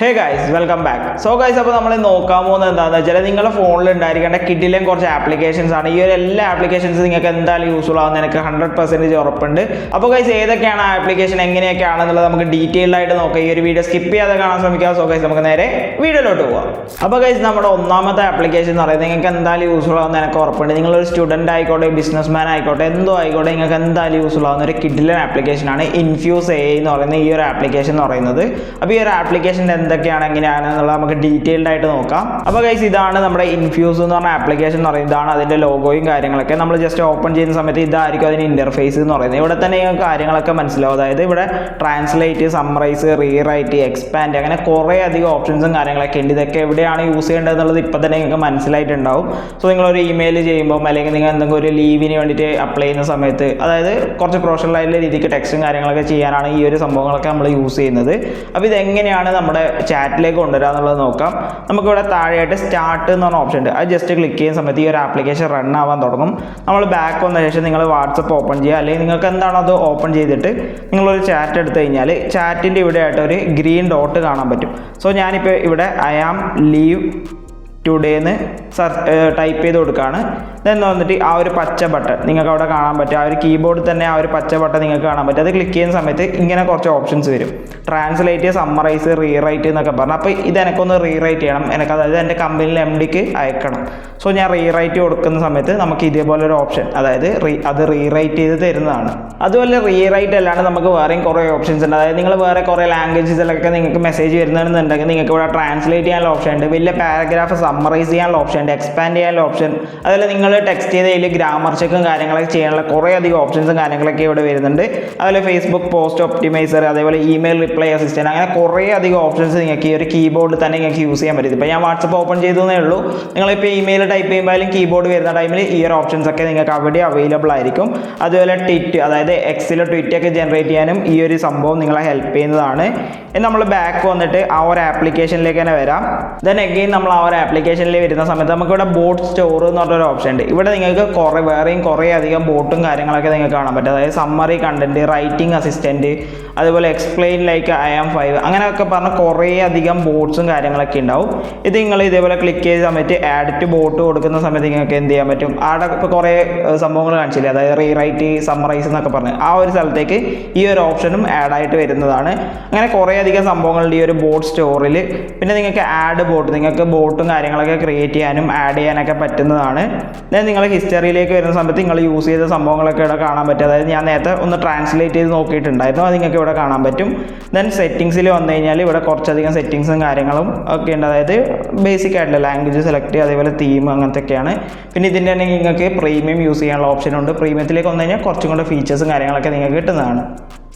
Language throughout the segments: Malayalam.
Hey guys welcome back. So guys, അപ്പോൾ നമ്മൾ നോക്കാൻ പോകുന്നത് എന്താണെന്ന് വെച്ചാൽ നിങ്ങളുടെ ഫോണിൽ ഉണ്ടായിരിക്കേണ്ട കിഡിലും കുറച്ച് ആപ്ലിക്കേഷൻസ് ആണ്. ഈ ഒരു എല്ലാ ആപ്ലിക്കേഷൻസ് നിങ്ങൾക്ക് എന്തായാലും യൂസ്ഫുൾ ആവുന്ന എനിക്ക് 100% ഉറപ്പുണ്ട്. അപ്പോൾ ഗൈസ്, ഏതൊക്കെയാണ് ആപ്ലിക്കേഷൻ എങ്ങനെയൊക്കെയാണെന്നുള്ളത് നമുക്ക് ഡീറ്റെയിൽഡ് ആയിട്ട് നോക്കാം. ഈ ഒരു വീഡിയോ സ്കിപ്പ് ചെയ്യാതെ കാണാൻ ശ്രമിക്കുക. സോ ഗൈസ്, നമുക്ക് നേരെ വീഡിയോയിലോട്ട് പോകാം. അപ്പോൾ ഗൈസ്, നമ്മുടെ ഒന്നാമത്തെ ആപ്ലിക്കേഷൻ എന്ന് പറയുന്നത് നിങ്ങൾക്ക് എന്തായാലും യൂസ്ഫുൾ ആവുന്ന എനിക്ക് ഉറപ്പുണ്ട്. നിങ്ങളൊരു സ്റ്റുഡൻറ്റ് ആയിക്കോട്ടെ, ബിസിനസ് മാൻ ആയിക്കോട്ടെ, എന്തോ ആയിക്കോട്ടെ, നിങ്ങൾക്ക് എന്തായാലും യൂസ്ഫുൾ ആവുന്ന ഒരു കിഡിലൻ ആപ്ലിക്കേഷനാണ് ഇൻഫ്യൂസ് AI എന്ന് പറയുന്ന ഈ ഒരു ആപ്ലിക്കേഷൻ എന്ന് പറയുന്നത്. അപ്പോൾ ഈ ഒരു ആപ്ലിക്കേഷൻ്റെ എന്തൊക്കെയാണ് എങ്ങനെയാണെന്നുള്ളത് നമുക്ക് ഡീറ്റെയിൽഡ് ആയിട്ട് നോക്കാം. അപ്പോൾ ഗൈസ്, ഇതാണ് നമ്മുടെ ഇൻഫ്യൂസ് എന്ന് പറഞ്ഞ ആപ്ലിക്കേഷൻ എന്ന് പറയുന്നത്. ഇതാണ് അതിൻ്റെ ലോഗോയും കാര്യങ്ങളൊക്കെ. നമ്മൾ ജസ്റ്റ് ഓപ്പൺ ചെയ്യുന്ന സമയത്ത് ഇതായിരിക്കും അതിൻ്റെ ഇൻ്റർഫേസ് എന്ന് പറയുന്നത്. ഇവിടെ തന്നെ നിങ്ങൾക്ക് കാര്യങ്ങളൊക്കെ മനസ്സിലാവും. അതായത് ഇവിടെ ട്രാൻസ്ലേറ്റ്, സമ്മറൈസ്, റീറൈറ്റ്, എക്സ്പാൻഡ്, അങ്ങനെ കുറേ അധികം ഓപ്ഷൻസും കാര്യങ്ങളൊക്കെ ഉണ്ട്. ഇതൊക്കെ എവിടെയാണ് യൂസ് ചെയ്യേണ്ടത് എന്നുള്ളത് ഇപ്പോൾ തന്നെ നിങ്ങൾക്ക് മനസ്സിലായിട്ടുണ്ടാവും. സോ നിങ്ങളൊരു ഇമെയിൽ ചെയ്യുമ്പോൾ അല്ലെങ്കിൽ നിങ്ങൾ എന്തെങ്കിലും ഒരു ലീവിന് വേണ്ടിയിട്ട് അപ്ലൈ ചെയ്യുന്ന സമയത്ത്, അതായത് കുറച്ച് പ്രൊഫഷണൽ ആയിട്ടുള്ള രീതിക്ക് ടെക്സ്റ്റും കാര്യങ്ങളൊക്കെ ചെയ്യാനാണ് ഈ ഒരു സംഭവങ്ങളൊക്കെ നമ്മൾ യൂസ് ചെയ്യുന്നത്. അപ്പോൾ ഇതെങ്ങനെയാണ് നമ്മുടെ ചാറ്റിലേക്ക് കൊണ്ടുവരിക എന്നുള്ളത് നോക്കാം. നമുക്കിവിടെ താഴെയായിട്ട് സ്റ്റാർട്ട് എന്ന് പറഞ്ഞ ഓപ്ഷൻ ഉണ്ട്. അത് ജസ്റ്റ് ക്ലിക്ക് ചെയ്യുന്ന സമയത്ത് ഈ ഒരു ആപ്ലിക്കേഷൻ റൺ ആവാൻ തുടങ്ങും. നമ്മൾ ബാക്ക് വന്ന ശേഷം നിങ്ങൾ വാട്സപ്പ് ഓപ്പൺ ചെയ്യുക, അല്ലെങ്കിൽ നിങ്ങൾക്ക് എന്താണോ അത് ഓപ്പൺ ചെയ്തിട്ട് നിങ്ങളൊരു ചാറ്റ് എടുത്തു കഴിഞ്ഞാൽ ചാറ്റിൻ്റെ ഇവിടെ ആയിട്ട് ഒരു ഗ്രീൻ ഡോട്ട് കാണാൻ പറ്റും. സോ ഞാനിപ്പോൾ ഇവിടെ ഐ ആം ലീവ് ടുഡേന്ന് ടൈപ്പ് ചെയ്ത് കൊടുക്കുകയാണ്. ദെൻ വന്നിട്ട് ആ ഒരു പച്ച ബട്ടൺ നിങ്ങൾക്ക് അവിടെ കാണാൻ പറ്റും. ആ ഒരു കീബോർഡിൽ തന്നെ ആ ഒരു പച്ച ബട്ടൺ നിങ്ങൾക്ക് കാണാൻ പറ്റും. അത് ക്ലിക്ക് ചെയ്യുന്ന സമയത്ത് ഇങ്ങനെ കുറച്ച് ഓപ്ഷൻസ് വരും. ട്രാൻസ്ലേറ്റ്, സമ്മറൈസ്, റീറൈറ്റ് എന്നൊക്കെ പറഞ്ഞു. അപ്പോൾ ഇത് എനിക്കൊന്ന് റീറൈറ്റ് ചെയ്യണം. അതായത് എൻ്റെ കമ്പനിയിലെ MDക്ക് അയക്കണം. സോ ഞാൻ റീറൈറ്റ് കൊടുക്കുന്ന സമയത്ത് നമുക്ക് ഇതേപോലെ ഒരു ഓപ്ഷൻ, അതായത് അത് റീറൈറ്റ് ചെയ്ത് തരുന്നതാണ്. അതുപോലെ റീറൈറ്റ് അല്ലാണ്ട് നമുക്ക് വേറെയും കുറേ ഓപ്ഷൻസ് ഉണ്ട്. അതായത് നിങ്ങൾ വേറെ കുറേ ലാംഗ്വേജസിലൊക്കെ നിങ്ങൾക്ക് മെസ്സേജ് വരുന്നതെന്നുണ്ടെങ്കിൽ നിങ്ങൾക്ക് ഇവിടെ ട്രാൻസ്ലേറ്റ് ചെയ്യാനുള്ള ഓപ്ഷൻ ഉണ്ട്. വലിയ പാരഗ്രാഫ് സമ്മറൈസ് ചെയ്യാനുള്ള ഓപ്ഷൻ ഉണ്ട്. എക്സ്പാൻഡ് ചെയ്യാനുള്ള ഓപ്ഷൻ. അതുപോലെ നിങ്ങൾ ടെക്സ്റ്റ് ചെയ്തതിൽ ഗ്രാമർ ചെക്കും കാര്യങ്ങളൊക്കെ ചെയ്യാനുള്ള കുറേ അധികം ഓപ്ഷൻസും കാര്യങ്ങളൊക്കെ ഇവിടെ വരുന്നുണ്ട്. അതുപോലെ ഫേസ്ബുക്ക് പോസ്റ്റ് ഒപ്റ്റിമൈസർ, അതേപോലെ ഇമെയിൽ റിപ്ലൈ അസിസ്റ്റൻറ്റ്, അങ്ങനെ കുറേ അധികം ഓപ്ഷൻസ് നിങ്ങൾക്ക് ഈ ഒരു കീബോർഡിൽ തന്നെ നിങ്ങൾക്ക് യൂസ് ചെയ്യാൻ പറ്റും. ഇപ്പോൾ ഞാൻ വാട്സപ്പ് ഓപ്പൺ ചെയ്തേ ഉള്ളൂ. നിങ്ങളിപ്പോൾ ഇമെയിൽ ടൈപ്പ് ചെയ്യുമ്പോഴും കീബോർഡ് വരുന്ന ടൈമിൽ ഈ ഒരു ഓപ്ഷൻസ് ഒക്കെ നിങ്ങൾക്ക് അവിടെ അവൈലബിൾ ആയിരിക്കും. അതുപോലെ ട്വീറ്റ്, അതായത് എക്സിലോ ട്വീറ്റ് ഒക്കെ ജനറേറ്റ് ചെയ്യാനും ഈ ഒരു സംഭവം നിങ്ങളെ ഹെൽപ്പ് ചെയ്യുന്നതാണ്. നമ്മൾ ബാക്ക് വന്നിട്ട് ആ ഒരു ആപ്ലിക്കേഷനിലേക്ക് തന്നെ വരാം. ദെൻ അഗെയിൻ നമ്മൾ ആ ഒരു ആപ്ലിക്കേഷനിൽ വരുന്ന സമയത്ത് നമുക്കിവിടെ ബോട്ട് സ്റ്റോർ എന്ന് പറഞ്ഞൊരു ഓപ്ഷൻ ഉണ്ട്. ഇവിടെ നിങ്ങൾക്ക് വേറെയും കുറേ അധികം ബോട്ടും കാര്യങ്ങളൊക്കെ നിങ്ങൾക്ക് കാണാൻ പറ്റും. അതായത് സമ്മറി കണ്ടന്റ്, റൈറ്റിംഗ് അസിസ്റ്റൻറ്റ്, അതുപോലെ എക്സ്പ്ലെയിൻ ലൈക്ക് I am 5, അങ്ങനെയൊക്കെ പറഞ്ഞ കുറേ അധികം ബോട്ട്സും കാര്യങ്ങളൊക്കെ ഉണ്ടാവും. ഇത് നിങ്ങൾ ഇതേപോലെ ക്ലിക്ക് ചെയ്ത സമയത്ത് ആഡ് ടു ബോട്ട് കൊടുക്കുന്ന സമയത്ത് നിങ്ങൾക്ക് എന്ത് ചെയ്യാൻ പറ്റും, അവിടെ ഇപ്പോൾ കുറേ സംഭവങ്ങൾ കാണിച്ചില്ലേ, അതായത് റീറൈറ്റ്, സമ്മറൈസ് എന്നൊക്കെ പറഞ്ഞ് ആ ഒരു സ്ഥലത്തേക്ക് ഈ ഒരു ഓപ്ഷനും ആഡ് ആയിട്ട് വരുന്നതാണ്. അങ്ങനെ കുറേ അധികം സംഭവങ്ങളുണ്ട് ഈ ഒരു ബോട്ട് സ്റ്റോറിൽ. പിന്നെ നിങ്ങൾക്ക് ആഡ് ബോട്ട്, നിങ്ങൾക്ക് ബോട്ടും കാര്യങ്ങളൊക്കെ ക്രിയേറ്റ് ചെയ്യാനും ആഡ് ചെയ്യാനൊക്കെ പറ്റുന്നതാണ്. ദെൻ നിങ്ങൾ ഹിസ്റ്ററിയിലേക്ക് വരുന്ന സമയത്ത് നിങ്ങൾ യൂസ് ചെയ്ത സംഭവങ്ങളൊക്കെ ഇവിടെ കാണാൻ പറ്റും. അതായത് ഞാൻ നേരത്തെ ഒന്ന് ട്രാൻസ്ലേറ്റ് ചെയ്ത് നോക്കിയിട്ടുണ്ടായിരുന്നു, അത് നിങ്ങൾക്ക് ഇവിടെ കാണാൻ പറ്റും. ദെൻ സെറ്റിങ്സിൽ വന്നു കഴിഞ്ഞാൽ ഇവിടെ കുറച്ചധികം സെറ്റിങ്സും കാര്യങ്ങളും ഒക്കെ ഉണ്ട്. അതായത് ബേസിക് ആയിട്ടുള്ള ലാംഗ്വേജ് സെലക്ട് ചെയ്യുക, അതേപോലെ തീം, അങ്ങനത്തെയൊക്കെയാണ്. പിന്നെ ഇതിൻ്റെ തന്നെ നിങ്ങൾക്ക് പ്രീമിയം യൂസ് ചെയ്യാനുള്ള ഓപ്ഷനുണ്ട്. പ്രീമിയത്തിലേക്ക് വന്നു കഴിഞ്ഞാൽ കുറച്ചും കൂടെ ഫീച്ചേഴ്സും കാര്യങ്ങളൊക്കെ നിങ്ങൾക്ക് കിട്ടുന്നതാണ്.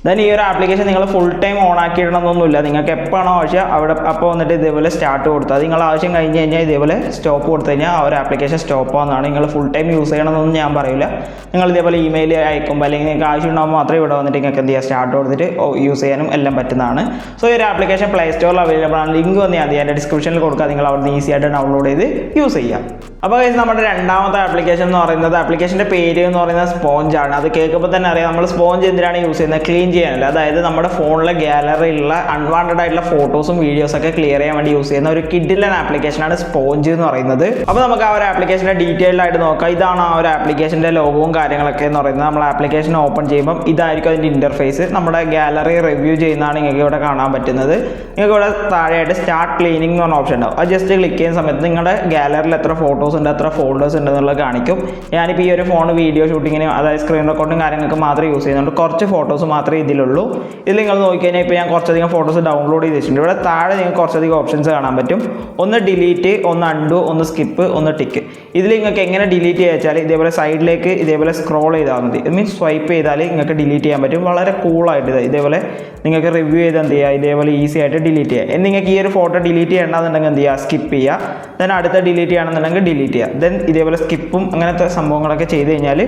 ദെൻ ഈ ഒരു ആപ്ലിക്കേഷൻ നിങ്ങൾ ഫുൾ ടൈം ഓൺ ആക്കിയിടണമെന്നൊന്നുമില്ല. നിങ്ങൾക്ക് എപ്പോഴാണോ ആവശ്യം അവിടെ അപ്പോൾ വന്നിട്ട് ഇതേപോലെ സ്റ്റാർട്ട് കൊടുത്താൽ, നിങ്ങൾ ആവശ്യം കഴിഞ്ഞ് കഴിഞ്ഞാൽ ഇതേപോലെ സ്റ്റോപ്പ് കൊടുത്തു കഴിഞ്ഞാൽ ആ ഒരു ആപ്ലിക്കേഷൻ സ്റ്റോപ്പ് ആവുന്നതാണ്. നിങ്ങൾ ഫുൾ ടൈം യൂസ് ചെയ്യണമെന്നൊന്നും ഞാൻ പറയില്ല. നിങ്ങൾ ഇതേപോലെ ഇമെയിൽ അയക്കുമ്പോൾ അല്ലെങ്കിൽ നിങ്ങൾക്ക് ആവശ്യം ഉണ്ടാകുമ്പോൾ മാത്രമേ ഇവിടെ വന്നിട്ട് നിങ്ങൾക്ക് എന്ത് ചെയ്യുക, സ്റ്റാർട്ട് കൊടുത്തിട്ട് യൂസ് ചെയ്യാനും എല്ലാം പറ്റുന്നതാണ്. സോ ഈ ഒരു ആപ്ലിക്കേഷൻ പ്ലേ സ്റ്റോറിൽ അവൈലബിൾ ആണ്. ലിങ്ക് വന്ന് ഞാൻ എൻ്റെ ഡിസ്ക്രിപ്ഷനിൽ കൊടുക്കുക. നിങ്ങൾ അവിടെ നിന്ന് ഈസി ആയിട്ട് ഡൗൺലോഡ് ചെയ്ത് യൂസ് ചെയ്യാം. അപ്പോൾ നമ്മുടെ രണ്ടാമത്തെ ആപ്ലിക്കേഷൻ എന്ന് പറയുന്നത്, ആപ്ലിക്കേഷൻ്റെ പേര് എന്ന് പറയുന്നത് സ്പോഞ്ച് ആണ്. അത് കേൾക്കുമ്പോൾ തന്നെ അറിയാം നമ്മൾ സ്പോഞ്ച് എന്തിനാണ് യൂസ് ചെയ്യുന്നത്, ക്ലീൻ ചെയ്യാനല്ല. അതായത് നമ്മുടെ ഫോണിലെ ഗാലറിയിലുള്ള അൺവാണ്ടഡ് ആയിട്ടുള്ള ഫോട്ടോസും വീഡിയോസൊക്കെ ക്ലിയർ ചെയ്യാൻ വേണ്ടി യൂസ് ചെയ്യുന്ന ഒരു കിഡിലൻ ആപ്ലിക്കേഷനാണ് സ്പോഞ്ച് എന്ന് പറയുന്നത്. അപ്പോൾ നമുക്ക് ആ ഒരു ആപ്ലിക്കേഷൻ്റെ ഡീറ്റെയിൽഡ് ആയിട്ട് നോക്കാം. ഇതാണ് ആ ഒരു ആപ്ലിക്കേഷൻ്റെ ലോഗോവും കാര്യങ്ങളൊക്കെ എന്ന് പറയുന്നത്. നമ്മൾ ആപ്ലിക്കേഷൻ ഓപ്പൺ ചെയ്യുമ്പോൾ ഇതായിരിക്കും അതിൻ്റെ ഇൻ്റർഫേസ്. നമ്മുടെ ഗാലറി റിവ്യൂ ചെയ്യുന്നതാണ് നിങ്ങൾക്ക് ഇവിടെ കാണാൻ പറ്റുന്നത്. നിങ്ങൾക്ക് ഇവിടെ താഴെയായിട്ട് സ്റ്റാർട്ട് ക്ലീനിങ് എന്ന് പറഞ്ഞ ഓപ്ഷൻ ഉണ്ടാവും. അത് ജസ്റ്റ് ക്ലിക്ക് ചെയ്യുന്ന സമയത്ത് നിങ്ങളുടെ ഗാലറിയിൽ എത്ര ഫോട്ടോസ് ഉണ്ട്, എത്ര ഫോൾഡേഴ്സ് ഉണ്ട് എന്നുള്ളത് കാണിക്കും. ഞാനിപ്പോൾ ഈ ഒരു ഫോൺ വീഡിയോ ഷൂട്ടിങ്ങിന്, അതായത് സ്ക്രീൻ റെക്കോർഡിങ് കാര്യങ്ങൾക്ക് മാത്രമേ യൂസ് ചെയ്യുന്നുണ്ട്. കുറച്ച് ഫോട്ടോസ് മാത്രമേ ഇതിലുള്ളൂ. ഇതിൽ നിങ്ങൾ നോക്കിക്കഴിഞ്ഞാൽ ഇപ്പോൾ ഞാൻ കുറച്ചധികം ഫോട്ടോസ് ഡൗൺലോഡ് ചെയ്ത് വെച്ചിട്ടുണ്ട്. ഇവിടെ താഴെ നിങ്ങൾക്ക് കുറച്ചധികം ഓപ്ഷൻസ് കാണാൻ പറ്റും. ഒന്ന് ഡിലീറ്റ്, ഒന്ന് അൺഡു, ഒന്ന് സ്കിപ്പ്, ഒന്ന് ടിക്ക്. ഇതിൽ നിങ്ങൾക്ക് എങ്ങനെ ഡിലീറ്റ് ചെയ്യുക വെച്ചാൽ ഇതേപോലെ സൈഡിലേക്ക് ഇതേപോലെ സ്ക്രോൾ ചെയ്താൽ മതി. ഇത് മീൻസ് സ്വൈപ്പ് ചെയ്താൽ നിങ്ങൾക്ക് ഡിലീറ്റ് ചെയ്യാൻ പറ്റും. വളരെ കൂളായിട്ട് ഇതേപോലെ നിങ്ങൾക്ക് റിവ്യൂ ചെയ്ത് എന്ത് ചെയ്യുക, ഇതേപോലെ ഈസി ആയിട്ട് ഡിലീറ്റ് ചെയ്യുക. നിങ്ങൾക്ക് ഈ ഒരു ഫോട്ടോ ഡിലീറ്റ് ചെയ്യണമെന്നുണ്ടെങ്കിൽ എന്ത് ചെയ്യുക, സ്കിപ്പ് ചെയ്യുക. ദെൻ അടുത്ത ഡിലീറ്റ് ചെയ്യണമെന്നുണ്ടെങ്കിൽ ഡിലീറ്റ് ചെയ്യുക. ദെൻ ഇതേപോലെ സ്കിപ്പും അങ്ങനത്തെ സംഭവങ്ങളൊക്കെ ചെയ്ത് കഴിഞ്ഞാൽ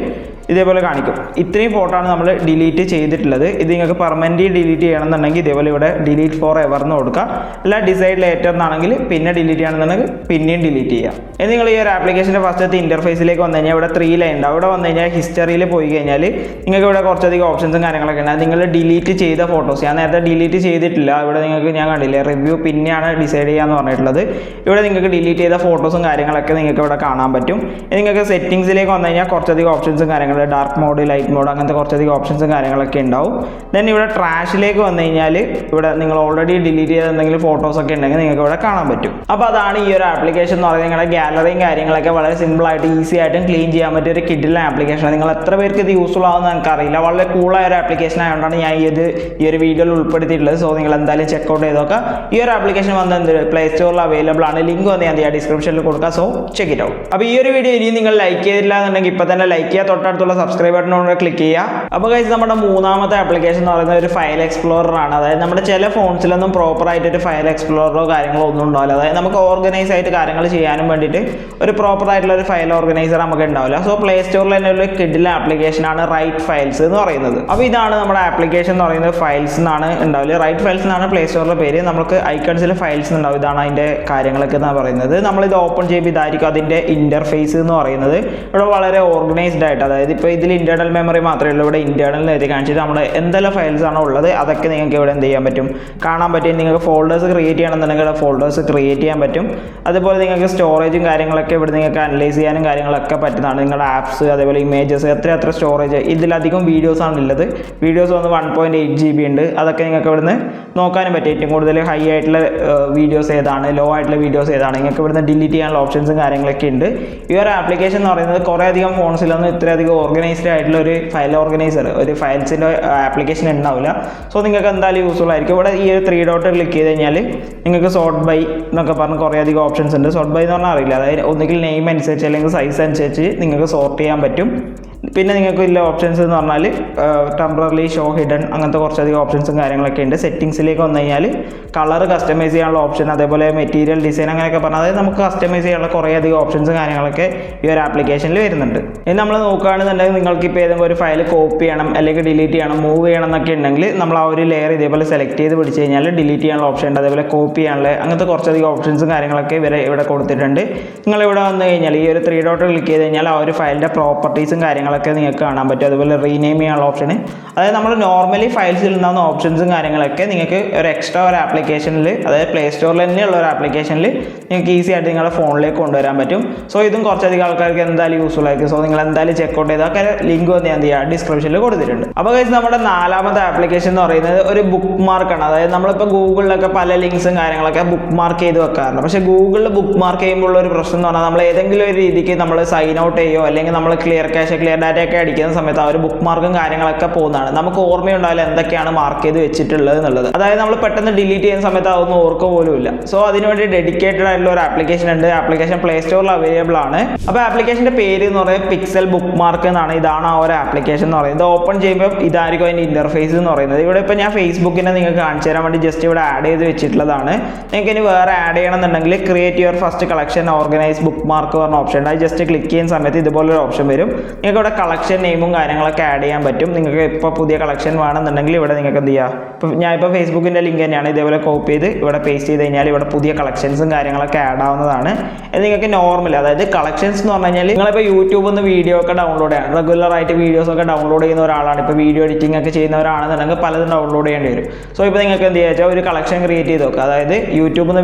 ഇതേപോലെ കാണിക്കും. ഇത്രയും ഫോട്ടോ ആണ് നമ്മൾ ഡിലീറ്റ് ചെയ്തിട്ടുള്ളത്. ഇത് നിങ്ങൾക്ക് പെർമനൻ്റ് ഡിലീറ്റ് ചെയ്യണമെന്നുണ്ടെങ്കിൽ ഇതേപോലെ ഇവിടെ ഡിലീറ്റ് ഫോർ എവർ എന്ന് കൊടുക്കുക. അല്ല ഡിസൈഡ് ലേറ്റർ എന്നാണെങ്കിൽ പിന്നെ ഡിലീറ്റ് ചെയ്യണമെന്നുണ്ടെങ്കിൽ പിന്നെയും ഡിലീറ്റ് ചെയ്യാം. നിങ്ങൾ ഈ ഒരു ആപ്ലിക്കേഷൻ ആപ്ലിക്കേഷൻ്റെ ഫസ്റ്റത്തെ ഇൻ്റർഫേസിലേക്ക് വന്നു കഴിഞ്ഞാൽ ഇവിടെ 3 ലൈൻ ഉണ്ട്. അവിടെ വന്നു കഴിഞ്ഞാൽ ഹിസ്റ്ററിയിൽ പോയി കഴിഞ്ഞാൽ നിങ്ങൾക്ക് ഇവിടെ കുറച്ചധികം ഓപ്ഷൻസും കാര്യങ്ങളൊക്കെ ഉണ്ട്. നിങ്ങൾ ഡിലീറ്റ് ചെയ്ത ഫോട്ടോസ്, ഞാൻ നേരത്തെ ഡിലീറ്റ് ചെയ്തിട്ടില്ല. ഇവിടെ നിങ്ങൾക്ക് ഞാൻ കണ്ടില്ലേ റിവ്യൂ പിന്നെയാണ് ഡിസൈഡ് ചെയ്യാന്ന് പറഞ്ഞിട്ടുള്ളത്. ഇവിടെ നിങ്ങൾക്ക് ഡിലീറ്റ് ചെയ്ത ഫോട്ടോസും കാര്യങ്ങളൊക്കെ നിങ്ങൾക്ക് ഇവിടെ കാണാൻ പറ്റും. നിങ്ങൾക്ക് സെറ്റിംഗ്സിലേക്ക് വന്നു കഴിഞ്ഞാൽ കുറച്ചധികം ഓപ്ഷൻസും കാര്യങ്ങൾ, ഡാർക്ക് മോഡ്, ലൈറ്റ് മോഡ്, അങ്ങനത്തെ കുറച്ചധികം ഓപ്ഷൻസും കാര്യങ്ങളൊക്കെ ഉണ്ടാവും. ദെൻ ഇവിടെ ട്രാഷിലേക്ക് വന്നു കഴിഞ്ഞാൽ ഇവിടെ നിങ്ങൾ ഓൾറെഡി ഡിലീറ്റ് ചെയ്ത എന്തെങ്കിലും ഫോട്ടോസൊക്കെ ഉണ്ടെങ്കിൽ നിങ്ങൾക്ക് ഇവിടെ കാണാൻ പറ്റും. അപ്പോൾ അതാണ് ഈ ഒരു ആപ്ലിക്കേഷൻ എന്ന് പറയുന്നത്. നിങ്ങളുടെ ഗാലറിയും കാര്യങ്ങളൊക്കെ വളരെ സിമ്പിളായിട്ട് ഈസി ആയിട്ടും ക്ലീൻ ചെയ്യാൻ പറ്റിയ ഒരു കിഡിലെ ആപ്ലിക്കേഷനാണ്. നിങ്ങൾ എത്ര പേർക്ക് ഇത് യൂസ്ഫുൾ ആവുമെന്ന് എനിക്കറിയില്ല. വളരെ കൂളായ ഒരു ആപ്ലിക്കേഷൻ ആയതുകൊണ്ടാണ് ഞാൻ ഈ ഒരു വീഡിയോയിൽ ഉൾപ്പെടുത്തിയിട്ടുള്ളത്. സോ നിങ്ങൾ എന്തായാലും ചെക്കൗട്ട് ചെയ്തൊക്കെ. ഈ ഒരു ആപ്ലിക്കേഷൻ വന്നത് പ്ലേ സ്റ്റോറിൽ അവൈലബിൾ ആണ്. ലിങ്ക് വന്ന് ഞാൻ ഡിസ്ക്രിപ്ഷനിൽ കൊടുക്കാം. So check it out. അപ്പോൾ ഈ ഒരു വീഡിയോ ഇനി നിങ്ങൾ ലൈക്ക് ചെയ്തില്ല എന്നുണ്ടെങ്കിൽ ഇപ്പോൾ തന്നെ ലൈക്ക് ചെയ്യുക, തൊട്ടടുത്തുള്ള സബ്സ്ക്രൈബ് ബട്ടനോട് ക്ലിക്ക് ചെയ്യുക. അപ്പോൾ ഗൈസ് നമ്മുടെ മൂന്നാമത്തെ ആപ്ലിക്കേഷൻ എന്ന് പറയുന്നത് ഒരു ഫയൽ എക്സ്പ്ലോറർ ആണ്. അതായത് നമ്മുടെ ചില ഫോൺസിലൊന്നും പ്രോപ്പറായിട്ട് ഒരു ഫയൽ എക്സ്പ്ലോററോ കാര്യങ്ങളോ ഒന്നും ഉണ്ടാവില്ല. അതായത് നമുക്ക് ഓർഗനൈസ് ആയിട്ട് കാര്യങ്ങൾ ചെയ്യാനും വേണ്ടിയിട്ട് ഒരു പ്രോപ്പർ ആയിട്ടുള്ള ഒരു ഫയൽ ഓർഗനൈസർ നമുക്ക് ഉണ്ടാവില്ല. സോ പ്ലേ സ്റ്റോറിൽ തന്നെ ഒരു കിഡിലെ ആപ്ലിക്കേഷനാണ് റൈറ്റ് ഫയൽസ് എന്ന് പറയുന്നത്. അപ്പോൾ ഇതാണ് നമ്മുടെ ആപ്ലിക്കേഷൻ എന്ന് പറയുന്നത്. ഫയൽസ് എന്നാണ് ഉണ്ടാവില്ല, റൈറ്റ് ഫയൽസ് എന്നാണ് പ്ലേ സ്റ്റോറിലെ പേര്. നമുക്ക് ഐക്കൺസിൽ ഫയൽസ് ഉണ്ടാവും. ഇതാണ് അതിൻ്റെ കാര്യങ്ങളൊക്കെ എന്നാണ് പറയുന്നത്. നമ്മളിത് ഓപ്പൺ ചെയ്യുമ്പോൾ ഇതായിരിക്കും അതിൻ്റെ ഇൻ്റർഫേസ് എന്ന് പറയുന്നത്. ഇവിടെ വളരെ ഓർഗനൈസ്ഡ് ആയിട്ട്, അതായത് ഇപ്പോൾ ഇതിൽ ഇൻറ്റേർണൽ മെമ്മറി മാത്രമേ ഉള്ളൂ. ഇവിടെ ഇൻറ്റേർണൽ എഴുതി കാണിച്ചിട്ട് നമ്മൾ എന്തെല്ലാം ഫയൽസ് ആണോ ഉള്ളത് അതൊക്കെ നിങ്ങൾക്ക് ഇവിടെ എന്ത് ചെയ്യാൻ പറ്റും, കാണാൻ പറ്റും. നിങ്ങൾക്ക് ഫോൾഡേഴ്സ് ക്രിയേറ്റ് ചെയ്യണമെന്നുണ്ടെങ്കിൽ ഫോൾഡേഴ്സ് ക്രിയേറ്റ് ചെയ്യാൻ പറ്റും. അതുപോലെ നിങ്ങൾക്ക് സ്റ്റോറേജും കാര്യങ്ങളൊക്കെ ഇവിടെ നിങ്ങൾക്ക് അനലൈസ് ചെയ്യാനും കാര്യങ്ങളൊക്കെ പറ്റുന്നതാണ്. നിങ്ങളുടെ ആപ്സ്, അതേപോലെ ഇമേജസ്, എത്ര സ്റ്റോറേജ്, ഇതിലധികം വീഡിയോസാണ് ഉള്ളത്. വീഡിയോസ് വന്ന് 1.8 GB ഉണ്ട്. അതൊക്കെ നിങ്ങൾക്ക് ഇവിടുന്ന് നോക്കാനും പറ്റും. ഏറ്റവും കൂടുതൽ ഹൈ ആയിട്ടുള്ള വീഡിയോസ് ഏതാണ്, ലോ ആയിട്ടുള്ള വീഡിയോസ് ഏതാണ്, നിങ്ങൾക്ക് ഇവിടുന്ന് ഡിലീറ്റ് ചെയ്യാനുള്ള ഓപ്ഷൻസും കാര്യങ്ങളൊക്കെ ഉണ്ട്. ഈ ഒരു ആപ്ലിക്കേഷൻ എന്ന് പറയുന്നത് കുറേ അധികം ഫോൺസിലൊന്നും ഇത്രയധികം ഓർഗനൈസ്ഡ് ആയിട്ടുള്ള ഒരു ഫയൽ ഓർഗനൈസർ, ഒരു ഫയൽസിൻ്റെ ആപ്ലിക്കേഷൻ ഉണ്ടാവില്ല. സോ നിങ്ങൾക്ക് എന്തായാലും യൂസ്ഫുൾ ആയിരിക്കും. ഇവിടെ ഈ ഒരു 3 ഡോട്ട് ക്ലിക്ക് ചെയ്ത് കഴിഞ്ഞാൽ നിങ്ങൾക്ക് സോർട്ട് ബൈ എന്നൊക്കെ പറഞ്ഞ് കുറേ അധികം ഓപ്ഷൻസ് ഉണ്ട്. സോർട്ട് ബൈ എന്ന് പറഞ്ഞാൽ അറിയില്ല, അതായത് ഒന്നുകിൽ നെയിം അനുസരിച്ച് അല്ലെങ്കിൽ സൈസ് അനുസരിച്ച് നിങ്ങൾക്ക് സോർട്ട് ചെയ്യാൻ പറ്റും. പിന്നെ നിങ്ങൾക്ക് ഇല്ല ഓപ്ഷൻസ് എന്ന് പറഞ്ഞാൽ ടെമ്പററി ഷോ ഹിഡൻ, അങ്ങനത്തെ കുറച്ചധികം ഓപ്ഷൻസും കാര്യങ്ങളൊക്കെ ഉണ്ട്. സെറ്റിംഗ്സിലേക്ക് വന്നു കഴിഞ്ഞാൽ കളർ കസ്റ്റമൈസ് ചെയ്യാനുള്ള ഓപ്ഷൻ, അതേപോലെ മെറ്റീരിയൽ ഡിസൈൻ അങ്ങനെയൊക്കെ പറഞ്ഞാൽ അതായത് നമുക്ക് കസ്റ്റമൈസ് ചെയ്യാനുള്ള കുറേ അധികം ഓപ്ഷൻസും കാര്യങ്ങളൊക്കെ ഈ ഒരു ആപ്ലിക്കേഷനിൽ വരുന്നുണ്ട്. ഇനി നമ്മൾ നോക്കുകയാണെന്നുണ്ടെങ്കിൽ നിങ്ങൾക്ക് ഇപ്പോൾ ഏതെങ്കിലും ഒരു ഫയൽ കോപ്പി ചെയ്യണം അല്ലെങ്കിൽ ഡിലീറ്റ് ചെയ്യണം, മൂവ് ചെയ്യണം എന്നൊക്കെ ഉണ്ടെങ്കിൽ നമ്മൾ ആ ഒരു ലെയർ ഇതേപോലെ സെലക്ട് ചെയ്ത് പിടിച്ച് കഴിഞ്ഞാൽ ഡിലീറ്റ് ചെയ്യാനുള്ള ഓപ്ഷൻ ഉണ്ട്. അതേപോലെ കോപ്പി ചെയ്യാനുള്ള അങ്ങനത്തെ കുറച്ചധികം ഓപ്ഷൻസും കാര്യങ്ങളൊക്കെ ഇവിടെ കൊടുത്തിട്ടുണ്ട്. നിങ്ങളിവിടെ വന്നു കഴിഞ്ഞാൽ ഈ ഒരു 3 ഡോട്ട് ക്ലിക്ക് ചെയ്ത് കഴിഞ്ഞാൽ ആ ഒരു ഫയലിൻ്റെ പ്രോപ്പർട്ടീസും കാര്യങ്ങളൊക്കെ നിങ്ങൾക്ക് കാണാൻ പറ്റും. അതുപോലെ റീനെയിം ചെയ്യാനുള്ള ഓപ്ഷൻ, അതായത് നമ്മൾ നോർമലി ഫയൽസിൽ ഉണ്ടാകുന്ന ഓപ്ഷൻസും കാര്യങ്ങളൊക്കെ നിങ്ങൾക്ക് ഒരു എക്സ്ട്രാ ഒരു ആപ്ലിക്കേഷനിൽ, അതായത് പ്ലേ സ്റ്റോറിൽ തന്നെയുള്ള ഒരു ആപ്ലിക്കേഷനിൽ നിങ്ങൾക്ക് ഈസി ആയിട്ട് നിങ്ങളുടെ ഫോണിലേക്ക് കൊണ്ടുവരാൻ പറ്റും. സോ ഇതും കുറച്ചധികം ആൾക്കാർക്ക് എന്തായാലും യൂസ്ഫുൾ ആയിരിക്കും. സോ നിങ്ങൾ എന്തായാലും ചെക്കൗട്ട് ചെയ്തൊക്കെ ലിങ്ക് വന്ന് ഞാൻ ഡിസ്ക്രിപ്ഷനിൽ കൊടുത്തിട്ടുണ്ട്. അപ്പോൾ ഗൈസ് നമ്മുടെ നാലാമത്തെ ആപ്ലിക്കേഷൻ എന്ന് പറയുന്നത് ഒരു ബുക്ക് മാർക്കാണ്. അതായത് നമ്മളിപ്പോൾ ഗൂഗിളിലൊക്കെ പല ലിങ്ക്സും കാര്യങ്ങളൊക്കെ ബുക്ക് മാർക്ക് ചെയ്ത് വെക്കാറുണ്ട്. പക്ഷേ ഗൂഗിളിൽ ബുക്ക് മാർക്ക് ചെയ്യുമ്പോൾ ഒരു പ്രശ്നം എന്ന് പറഞ്ഞാൽ നമ്മൾ ഏതെങ്കിലും ഒരു രീതിക്ക് നമ്മൾ സൈൻ ഔട്ട് ചെയ്യോ അല്ലെങ്കിൽ നമ്മൾ ക്ലിയർ ക്യാഷ്, ക്ലിയർ ഡാറ്റയൊക്കെ അടിക്കുന്ന സമയത്ത് ആ ഒരു ബുക്ക് മാർക്കും കാര്യങ്ങളൊക്കെ പോകുന്നതാണ്. നമുക്ക് ഓർമ്മയുണ്ടാവില്ല എന്തൊക്കെയാണ് മാർക്ക് ചെയ്ത് വെച്ചിട്ടുള്ളത് എന്നുള്ളത്. അതായത് നമ്മൾ പെട്ടെന്ന് ഡിലീറ്റ് ചെയ്യുന്ന സമയത്ത് അതൊന്നും ഓർക്കുക പോലും ഇല്ല. സോ അതിനുവേണ്ടി ഡെഡിക്കേറ്റഡ് ആയിട്ടുള്ള ഒരു ആപ്ലിക്കേഷൻ ഉണ്ട്. ആപ്ലിക്കേഷൻ പ്ലേ സ്റ്റോറിൽ അവൈലബിൾ ആണ്. അപ്പോൾ ആപ്ലിക്കേഷൻ്റെ പേര് എന്ന് പറയുന്നത് പിക്സൽ ബുക്ക് മാർക്ക് എന്നാണ്. ഇതാണ് ആ ഒരു ആപ്ലിക്കേഷൻ എന്ന് പറയുന്നത്. ഓപ്പൺ ചെയ്യുമ്പോൾ ഇതായിരിക്കും അതിൻ്റെ ഇൻ്റർഫേസ് എന്ന് പറയുന്നത്. ഇവിടെ ഇപ്പോൾ ഞാൻ ഫേസ്ബുക്കിനെ നിങ്ങൾക്ക് കാണിച്ചു തരാൻ വേണ്ടി ജസ്റ്റ് ഇവിടെ ആഡ് ചെയ്ത് വെച്ചിട്ടുള്ളതാണ്. നിങ്ങൾക്ക് ഇനി വേറെ ആഡ് ചെയ്യണമെന്നുണ്ടെങ്കിൽ create your first collection organise book mark പറഞ്ഞ ഓപ്ഷൻ ഉണ്ട്. അത് ജസ്റ്റ് ക്ലിക്ക് ചെയ്യുന്ന സമയത്ത് ഇതുപോലൊരു ഓപ്ഷൻ വരും. നിങ്ങൾക്ക് ഇവിടെ കളക്ഷൻ നെയിമും കാര്യങ്ങളൊക്കെ ആഡ് ചെയ്യാൻ പറ്റും. നിങ്ങൾക്ക് ഇപ്പോൾ പുതിയ കളക്ഷൻ വേണമെന്നുണ്ടെങ്കിൽ ഇവിടെ നിങ്ങൾക്ക് എന്ത് ചെയ്യാം, ഇപ്പോൾ ഞാനിപ്പോൾ ഫേസ്ബുക്കിൻ്റെ ലിങ്ക് തന്നെയാണ് ഇതേപോലെ കോപ്പി ചെയ്ത് ഇവിടെ പേസ്റ്റ് ചെയ്ത് കഴിഞ്ഞാൽ ഇവിടെ പുതിയ കളക്ഷൻസും കാര്യങ്ങളൊക്കെ ആഡ് ആവുന്നതാണ്. ഇത് നിങ്ങൾക്ക് നോർമൽ, അതായത് കളക്ഷൻസ് എന്ന് പറഞ്ഞു കഴിഞ്ഞാൽ നിങ്ങളിപ്പോൾ യൂട്യൂബിൽ നിന്ന് വീഡിയോ ഒക്കെ ഡൗൺലോഡ് ചെയ്യണം, റെഗുലറായിട്ട് വീഡിയോസ് ഒക്കെ ഡൗൺലോഡ് ചെയ്യുന്ന ഒരാളാണ്, ഇപ്പോൾ വീഡിയോ എഡിറ്റിംഗ് ഒക്കെ ചെയ്യുന്നവരാണെന്നുണ്ടെങ്കിൽ പലതും ഡൗൺലോഡ് ചെയ്യേണ്ടി വരും. സോ ഇപ്പോൾ നിങ്ങൾക്ക് എന്ത് ചെയ്യുക, ഒരു കളക്ഷൻ ക്രിയേറ്റ് ചെയ്ത് വെക്കുക. അതായത് യൂട്യൂബിൽ നിന്ന്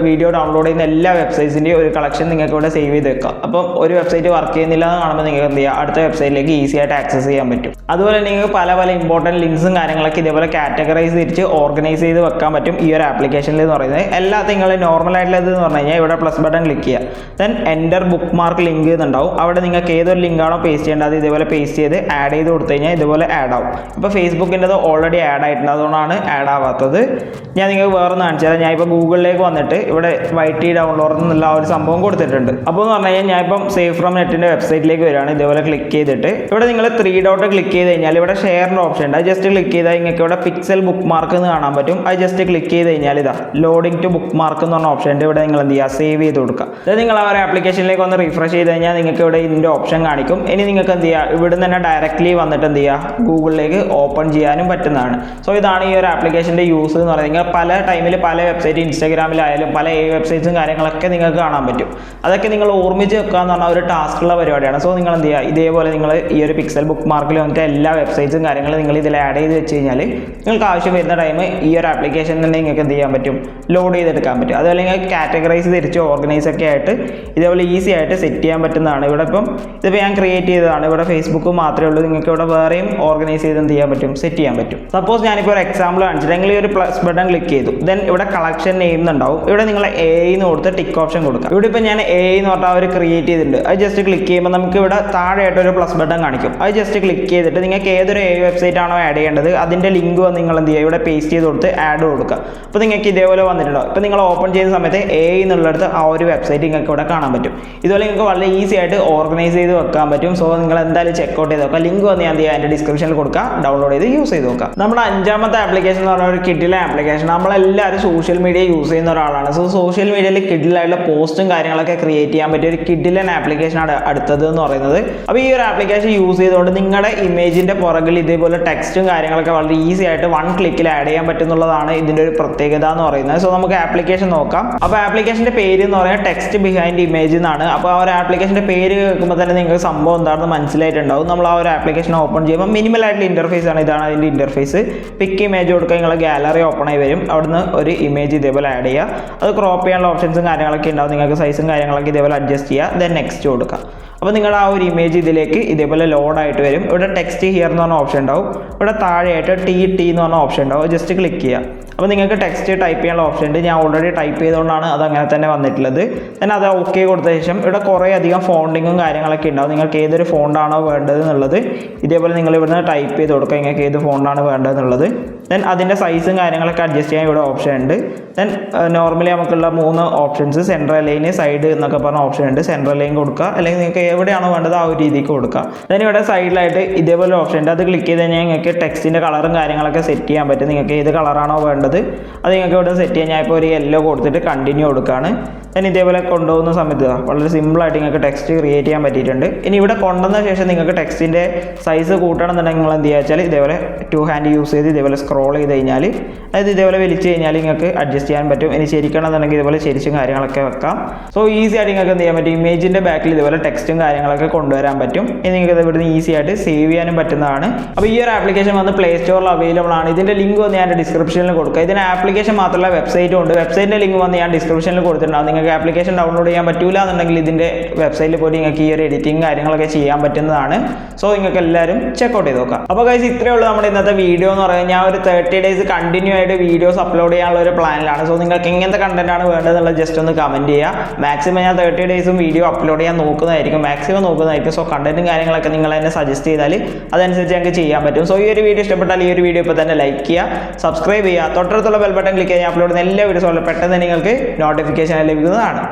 വീഡിയോ ഡൗൺലോഡ് ചെയ്യുന്ന എല്ലാ വെബ്സൈറ്റ്സിൻ്റെയും ഒരു കളക്ഷൻ നിങ്ങൾക്ക് ഇവിടെ സേവ് ചെയ്ത് വെക്കുക. അപ്പം ഒരു വെബ്സൈറ്റ് വർക്ക് ചെയ്യുന്നില്ല എന്ന് കാണുമ്പോൾ നിങ്ങൾക്ക് എന്ത് ചെയ്യുക, അടുത്ത വെബ്സൈറ്റിലേക്ക് ഈസി ആയിട്ട് ആക്സസ് ചെയ്യാൻ പറ്റും. അതുപോലെ നിങ്ങൾക്ക് പല ഇമ്പോർട്ടൻറ്റ് ലിങ്ക്സും കാര്യങ്ങളൊക്കെ ഇതേപോലെ കാറ്റഗറൈസ് തിരിച്ച് ഓർഗനൈസ് ചെയ്ത് വെക്കാൻ പറ്റും ഈ ഒരു ആപ്ലിക്കേഷനിൽ എന്ന് പറയുന്നത്. എല്ലാത്തിനും നിങ്ങൾ നോർമൽ ആയിട്ടുള്ളത് എന്ന് പറഞ്ഞു കഴിഞ്ഞാൽ ഇവിടെ പ്ലസ് ബട്ടൺ ക്ലിക്ക് ചെയ്യുക. Then enter bookmark link എന്നുണ്ടാവും. അവിടെ നിങ്ങൾക്ക് ഏതൊരു ലിങ്കാണോ പേസ്റ്റ് ചെയ്യേണ്ടത് അത് ഇതേപോലെ പേസ്റ്റ് ചെയ്ത് ആഡ് ചെയ്ത് കൊടുത്തു കഴിഞ്ഞാൽ ഇതുപോലെ ആഡ് ആവും. ഇപ്പോൾ ഫേസ്ബുക്കിൻ്റെത് ഓൾറെഡി ആഡ് ആയിട്ടുണ്ട്, അതുകൊണ്ടാണ് ആഡ് ആവാത്തത്. ഞാൻ നിങ്ങൾക്ക് വേറെ ഒന്ന് കാണിച്ചു തരാം. ഞാൻ ഇപ്പോൾ ഗൂഗിളിലേക്ക് വന്നിട്ട് ഇവിടെ YT ഡൗൺലോഡ് എന്നുള്ള ആ ഒരു സംഭവം കൊടുത്തിട്ടുണ്ട്. അപ്പോൾ എന്ന് പറഞ്ഞു കഴിഞ്ഞാൽ ഞാൻ ഇപ്പം സേവ് ഫ്രം നെറ്റിൻ്റെ വെബ്സൈറ്റിലേക്ക് വരികയാണ്. ഇതേപോലെ ക്ലിക്ക് ക്ലിക്ക് ചെയ്തിട്ട് ഇവിടെ നിങ്ങൾ 3 ഡോട്ട് ക്ലിക്ക് ചെയ്ത് കഴിഞ്ഞാൽ ഇവിടെ ഷെയറിൻ്റെ ഓപ്ഷൻ ഉണ്ട്. അത് ജസ്റ്റ് ക്ലിക്ക് ചെയ്താൽ നിങ്ങൾക്ക് ഇവിടെ പിക്സൽ ബുക്ക് മാർക്ക് എന്ന് കാണാൻ പറ്റും. അത് ജസ്റ്റ് ക്ലിക്ക് ചെയ്ത് കഴിഞ്ഞാൽ ഇതാ ലോഡിംഗ് ടു ബുക്ക് മാർക്ക് എന്ന് പറഞ്ഞ ഓപ്ഷൻ ഉണ്ട്. ഇവിടെ നിങ്ങൾ എന്ത് ചെയ്യുക, സേവ് ചെയ്ത് കൊടുക്കുക. അതായത് നിങ്ങൾ ആ ഒരു ആപ്ലിക്കേഷനിലേക്ക് ഒന്ന് റിഫ്രഷ് ചെയ്ത് കഴിഞ്ഞാൽ നിങ്ങൾക്ക് ഇവിടെ ഇതിൻ്റെ ഓപ്ഷൻ കാണിക്കും. ഇനി നിങ്ങൾക്ക് എന്ത് ചെയ്യുക, ഇവിടെ നിന്ന് തന്നെ ഡയറക്റ്റ്ലി വന്നിട്ട് എന്ത് ചെയ്യുക, ഗൂഗിളിലേക്ക് ഓപ്പൺ ചെയ്യാനും പറ്റുന്നതാണ്. സോ ഇതാണ് ഈ ഒരു ആപ്ലിക്കേഷൻ്റെ യൂസ് എന്ന് പറയുന്നത്. നിങ്ങൾ പല ടൈമിൽ പല വെബ്സൈറ്റ് ഇൻസ്റ്റാഗ്രാമിലായാലും പല വെബ്സൈറ്റ്സും കാര്യങ്ങളൊക്കെ നിങ്ങൾക്ക് കാണാൻ പറ്റും. അതൊക്കെ നിങ്ങൾ ഓർമ്മിച്ച് വെക്കുക എന്ന് പറഞ്ഞാൽ ഒരു ടാസ്ക്കുള്ള പരിപാടിയാണ്. സോ നിങ്ങൾ എന്ത് ചെയ്യുക, ഇതേപോലെ നിങ്ങൾ ഈ ഒരു പിക്സൽ ബുക്ക് മാർക്കിൽ വന്നിട്ട് എല്ലാ വെബ്സൈറ്റ്സും കാര്യങ്ങളും നിങ്ങൾ ഇതിൽ ആഡ് ചെയ്ത് വെച്ച് കഴിഞ്ഞാൽ നിങ്ങൾക്ക് ആവശ്യം വരുന്ന ടൈം ഈ ഒരു ആപ്ലിക്കേഷൻ തന്നെ നിങ്ങൾക്ക് എന്ത് ചെയ്യാൻ പറ്റും, ലോഡ് ചെയ്തെടുക്കാൻ പറ്റും. അതുപോലെ നിങ്ങൾക്ക് കാറ്റഗറൈസ് തിരിച്ച് ഓർഗനൈസ് ഒക്കെ ആയിട്ട് ഇതേപോലെ ഈസി ആയിട്ട് സെറ്റ് ചെയ്യാൻ പറ്റുന്നതാണ്. ഇവിടെ ഇതിപ്പോൾ ഞാൻ ക്രിയേറ്റ് ചെയ്തതാണ്. ഇവിടെ ഫേസ്ബുക്ക് മാത്രമേ ഉള്ളൂ. നിങ്ങൾക്ക് ഇവിടെ വേറെയും ഓർഗനൈസ് ചെയ്ത് എന്ത് ചെയ്യാൻ പറ്റും, സെറ്റ് ചെയ്യാൻ പറ്റും. സപ്പോസ് ഞാനിപ്പോൾ ഒരു എക്സാമ്പിൾ കാണിച്ചിട്ട് നിങ്ങൾ ഈ ഒരു പ്ലസ് ബട്ടൺ ക്ലിക്ക് ചെയ്തു. ദെൻ ഇവിടെ കളക്ഷൻ നെയിം എന്നുണ്ടാവും. ഇവിടെ നിങ്ങൾ എ എന്ന് കൊടുത്ത് ടിക്ക് ഓപ്ഷൻ കൊടുക്കുക. ഇവിടെ ഇപ്പോൾ ഞാൻ എ എന്ന് പറഞ്ഞാൽ അവർ ക്രിയേറ്റ് ചെയ്തിട്ടുണ്ട്. അത് ജസ്റ്റ് ക്ലിക്ക് ചെയ്യുമ്പോൾ നമുക്ക് ഇവിടെ താഴെയായിട്ട് ഒരു പ്ലസ് ബട്ടൺ കാണിക്കും. അത് ജസ്റ്റ് ക്ലിക്ക് ചെയ്തിട്ട് നിങ്ങൾക്ക് ഏതൊരു വെബ്സൈറ്റ് ആണോ ആഡ് ചെയ്യേണ്ടത് അതിൻ്റെ ലിങ്ക് വന്ന് നിങ്ങൾ എന്ത് ചെയ്യുക, ഇവിടെ പേസ്റ്റ് ചെയ്ത് കൊടുത്ത് ആഡ് കൊടുക്കുക. അപ്പോൾ നിങ്ങൾക്ക് ഇതേപോലെ വന്നിട്ടുണ്ടോ. ഇപ്പോൾ നിങ്ങൾ ഓപ്പൺ ചെയ്യുന്ന സമയത്ത് എ എന്നുള്ളിടത്ത് ആ ഒരു വെബ്സൈറ്റ് നിങ്ങൾക്ക് ഇവിടെ കാണാൻ പറ്റും. ഇതുപോലെ നിങ്ങൾക്ക് വളരെ ഈസി ആയിട്ട് ഓർഗനൈസ് ചെയ്ത് വെക്കാൻ പറ്റും. സോ നിങ്ങൾ എന്തായാലും ചെക്കൗട്ട് ചെയ്ത് നോക്കുക. ലിങ്ക് വന്ന് ഞാൻ അതിൻ്റെ ഡിസ്ക്രിപ്ഷനിൽ കൊടുക്കുക, ഡൗൺലോഡ് ചെയ്ത് യൂസ് ചെയ്ത് നോക്കുക. നമ്മുടെ 5ാമത്തെ ആപ്ലിക്കേഷൻ എന്ന് പറഞ്ഞാൽ ഒരു കിഡിലെ ആപ്ലിക്കേഷൻ. നമ്മളെല്ലാവരും സോഷ്യൽ മീഡിയ യൂസ് ചെയ്യുന്ന ഒരാളാണ്. സോ സോഷ്യൽ മീഡിയയിൽ കിഡിലായിട്ടുള്ള പോസ്റ്റും കാര്യങ്ങളൊക്കെ ക്രിയേറ്റ് ചെയ്യാൻ പറ്റിയ ഒരു കിഡിലൻ ആപ്ലിക്കേഷനാണ് അടുത്തത് എന്ന് പറയുന്നത്. അപ്പോൾ ഈ ഒരു ആപ്ലിക്കേഷൻ യൂസ് ചെയ്തുകൊണ്ട് നിങ്ങളുടെ ഇമേജിൻ്റെ പുറകിൽ ഇതേപോലെ ടെക്സ്റ്റും കാര്യങ്ങളൊക്കെ വളരെ ഈസി ആയിട്ട് 1 ക്ലിക്കിൽ ആഡ് ചെയ്യാൻ പറ്റുന്നുള്ളതാണ് ഇതിൻ്റെ ഒരു പ്രത്യേകത എന്ന് പറയുന്നത്. സോ നമുക്ക് ആപ്ലിക്കേഷൻ നോക്കാം. അപ്പോൾ ആപ്ലിക്കേഷൻ്റെ പേര് എന്ന് പറയുന്നത് ടെക്സ്റ്റ് ബിഹൈൻഡ് ഇമേജ് എന്നാണ്. അപ്പോൾ ആ ഒരു ആപ്ലിക്കേഷൻ്റെ പേര് കേൾക്കുമ്പോൾ തന്നെ നിങ്ങൾക്ക് സംഭവം എന്താണെന്ന് മനസ്സിലായിട്ടുണ്ടാവും. നമ്മൾ ആ ഒരു ആപ്ലിക്കേഷൻ ഓപ്പൺ ചെയ്യുമ്പോൾ മിനിമൽ ആയിട്ടുള്ള ഇൻ്റർഫേസ് ആണ്. ഇതാണ് അതിൻ്റെ ഇൻ്റർഫേസ്. പിക്ക് ഇമേജ് കൊടുക്കുക, നിങ്ങളുടെ ഗാലറി ഓപ്പൺ ആയി വരും. അവിടുന്ന് ഒരു ഇമേജ് ഇതേപോലെ ആഡ് ചെയ്യുക. അത് ക്രോപ്പ് ചെയ്യാനുള്ള ഓപ്ഷൻസും കാര്യങ്ങളൊക്കെ ഉണ്ടാവും. നിങ്ങൾക്ക് സൈസും കാര്യങ്ങളൊക്കെ ഇതേപോലെ അഡ്ജസ്റ്റ് ചെയ്യുക. ദെൻ നെക്സ്റ്റ് കൊടുക്കുക. അപ്പോൾ നിങ്ങളുടെ ആ ഒരു ഇമേജ് ഇതിലേക്ക് ഇതേപോലെ ലോഡായിട്ട് വരും. ഇവിടെ ടെക്സ്റ്റ് ഹിയർ എന്ന് പറഞ്ഞ ഓപ്ഷൻ ഉണ്ടാവും. ഇവിടെ താഴെയായിട്ട് ടി എന്ന് പറഞ്ഞ ഓപ്ഷൻ ഉണ്ടാവും. ജസ്റ്റ് ക്ലിക്ക് ചെയ്യുക. അപ്പോൾ നിങ്ങൾക്ക് ടെക്സ്റ്റ് ടൈപ്പ് ചെയ്യാനുള്ള ഓപ്ഷൻ ഉണ്ട്. ഞാൻ ഓൾറെഡി ടൈപ്പ് ചെയ്തുകൊണ്ടാണ് അത് അങ്ങനെ തന്നെ വന്നിട്ടുള്ളത്. ദെൻ അത് ഓക്കെ കൊടുത്ത ശേഷം ഇവിടെ കുറേ അധികം ഫോണ്ടിങ്ങും കാര്യങ്ങളൊക്കെ ഉണ്ടാവും. നിങ്ങൾക്ക് ഏതൊരു ഫോണ്ടാണോ വേണ്ടത് എന്നുള്ളത് ഇതേപോലെ നിങ്ങൾ ഇവിടുന്ന് ടൈപ്പ് ചെയ്ത് കൊടുക്കുക, നിങ്ങൾക്ക് ഏത് ഫോണ്ടാണ് വേണ്ടതെന്നുള്ളത്. ദെൻ അതിൻ്റെ സൈസും കാര്യങ്ങളൊക്കെ അഡ്ജസ്റ്റ് ചെയ്യാൻ ഇവിടെ ഓപ്ഷൻ ഉണ്ട്. ദെൻ നോർമലി നമുക്കുള്ള 3 ഓപ്ഷൻസ്, സെൻട്രൽ ലൈന്, സൈഡ് എന്നൊക്കെ പറഞ്ഞ ഓപ്ഷൻ ഉണ്ട്. സെൻട്രൽ ലൈൻ കൊടുക്കുക, അല്ലെങ്കിൽ നിങ്ങൾക്ക് എവിടെയാണോ വേണ്ടത് ആ ഒരു രീതിക്ക് കൊടുക്കുക. ദെൻ ഇവിടെ സൈഡിലായിട്ട് ഇതേപോലെ ഓപ്ഷൻ ഉണ്ട്. അത് ക്ലിക്ക് ചെയ്ത് കഴിഞ്ഞാൽ നിങ്ങൾക്ക് ടെക്സ്റ്റിൻ്റെ കളറും കാര്യങ്ങളൊക്കെ സെറ്റ് ചെയ്യാൻ പറ്റും. നിങ്ങൾക്ക് ഏത് കളറാണോ വേണ്ടത് അത് നിങ്ങൾക്ക് ഇവിടെ സെറ്റ് ചെയ്യാൻ. ഞാൻ ഇപ്പോൾ ഒരു യെല്ലോ കൊടുത്തിട്ട് കണ്ടിന്യൂ കൊടുക്കുകയാണ്. ദെൻ ഇതേപോലെ കൊണ്ടുപോകുന്ന സമയത്ത് വളരെ സിമ്പിളായിട്ട് നിങ്ങൾക്ക് ടെക്സ്റ്റ് ക്രിയേറ്റ് ചെയ്യാൻ പറ്റിയിട്ടുണ്ട്. ഇനി ഇവിടെ കൊണ്ടുവന്ന ശേഷം നിങ്ങൾക്ക് ടെക്സ്റ്റിൻ്റെ സൈസ് കൂട്ടണം എന്നുണ്ടെങ്കിൽ നിങ്ങൾ എന്ത് ചെയ്യുക വെച്ചാൽ ഇതേപോലെ 2 ഹാൻഡ് യൂസ് ചെയ്ത് ഇതേപോലെ സ്ക്രോൾ ചെയ്ത് കഴിഞ്ഞാൽ അതായത് ഇതേപോലെ വലിച്ചു കഴിഞ്ഞാൽ നിങ്ങൾക്ക് അഡ്ജസ്റ്റ് ചെയ്യാൻ പറ്റും. ഇനി ശരിക്കണമെന്നുണ്ടെങ്കിൽ ഇതേപോലെ ശരിച്ചും കാര്യങ്ങളൊക്കെ വെക്കാം. സോ ഈസി ആയിട്ട് നിങ്ങൾക്ക് എന്ത് ചെയ്യാൻ പറ്റും, ഇമേജിൻ്റെ ബാക്കിൽ ഇതേപോലെ ടെക്സ്റ്റും കാര്യങ്ങളൊക്കെ കൊണ്ടുവരാൻ പറ്റും. ഇനി നിങ്ങൾക്ക് ഇവിടുന്ന് ഈസി ആയിട്ട് സേവ് ചെയ്യാനും പറ്റുന്നതാണ്. അപ്പോൾ ഈ ഒരു ആപ്ലിക്കേഷൻ വന്ന് പ്ലേ സ്റ്റോറിൽ അവൈലബിൾ ആണ്. ഇതിൻ്റെ ലിങ്ക് വന്ന് ഞാൻ ഡിസ്ക്രിപ്ഷനിൽ കൊടുക്കുക. ഇതിന് ആപ്ലിക്കേഷൻ മാത്രമല്ല വെബ്സൈറ്റും ഉണ്ട്. വെബ്സൈറ്റിൻ്റെ ലിങ്ക് വന്ന് ഞാൻ ഡിസ്ക്രിപ്ഷനിൽ കൊടുത്തിട്ടുണ്ടാകും. നിങ്ങൾക്ക് ആപ്ലിക്കേഷൻ ഡൗൺലോഡ് ചെയ്യാൻ പറ്റില്ല എന്നുണ്ടെങ്കിൽ ഇതിൻ്റെ വെബ്സൈറ്റിൽ പോയി നിങ്ങൾക്ക് ഈ ഒരു എഡിറ്റിംഗ് കാര്യങ്ങളൊക്കെ ചെയ്യാൻ പറ്റുന്നതാണ്. സോ നിങ്ങൾക്ക് എല്ലാവരും ചെക്കൗട്ട് ചെയ്ത് നോക്കാം. അപ്പോൾ ഗൈസ് ഇത്രയേ ഉള്ളൂ നമ്മുടെ ഇന്നത്തെ വീഡിയോ എന്ന് പറയുന്നത്. ഞാൻ ഒരു 30 ഡേയ്സ് കണ്ടിന്യൂ ആയിട്ട് വീഡിയോസ് അപ്ലോഡ് ചെയ്യാനുള്ള ഒരു പ്ലാനിലാണ്. സോ നിങ്ങൾക്ക് എങ്ങനത്തെ കണ്ടന്റ് ആണ് വേണ്ടതെന്നുള്ളത് ജസ്റ്റ് ഒന്ന് കമൻറ്റ് ചെയ്യുക. മാക്സിമം ഞാൻ 30 ഡേയ്സും വീഡിയോ അപ്ലോഡ് ചെയ്യാൻ നോക്കുന്നതായിരിക്കും. സോ കണ്ടന്റും കാര്യങ്ങളൊക്കെ നിങ്ങൾ തന്നെ സജസ്റ്റ് ചെയ്താൽ അതനുസരിച്ച് ഞങ്ങൾക്ക് ചെയ്യാൻ പറ്റും. സോ ഈ ഒരു വീഡിയോ ഇഷ്ടപ്പെട്ടാൽ ഈ ഒരു വീഡിയോ ഇപ്പോൾ തന്നെ ലൈക്ക് ചെയ്യുക, സബ്സ്ക്രൈബ് ചെയ്യുക, തൊട്ടടുത്തുള്ള ബെൽ ബട്ടൺ ക്ലിക്ക് ചെയ്യാൻ അപ്ലോഡ് ചെയ്യുന്ന എല്ലാ വീഡിയോസും പെട്ടെന്ന് നിങ്ങൾക്ക് നോട്ടിഫിക്കേഷൻ ലഭിക്കുന്നതാണ്.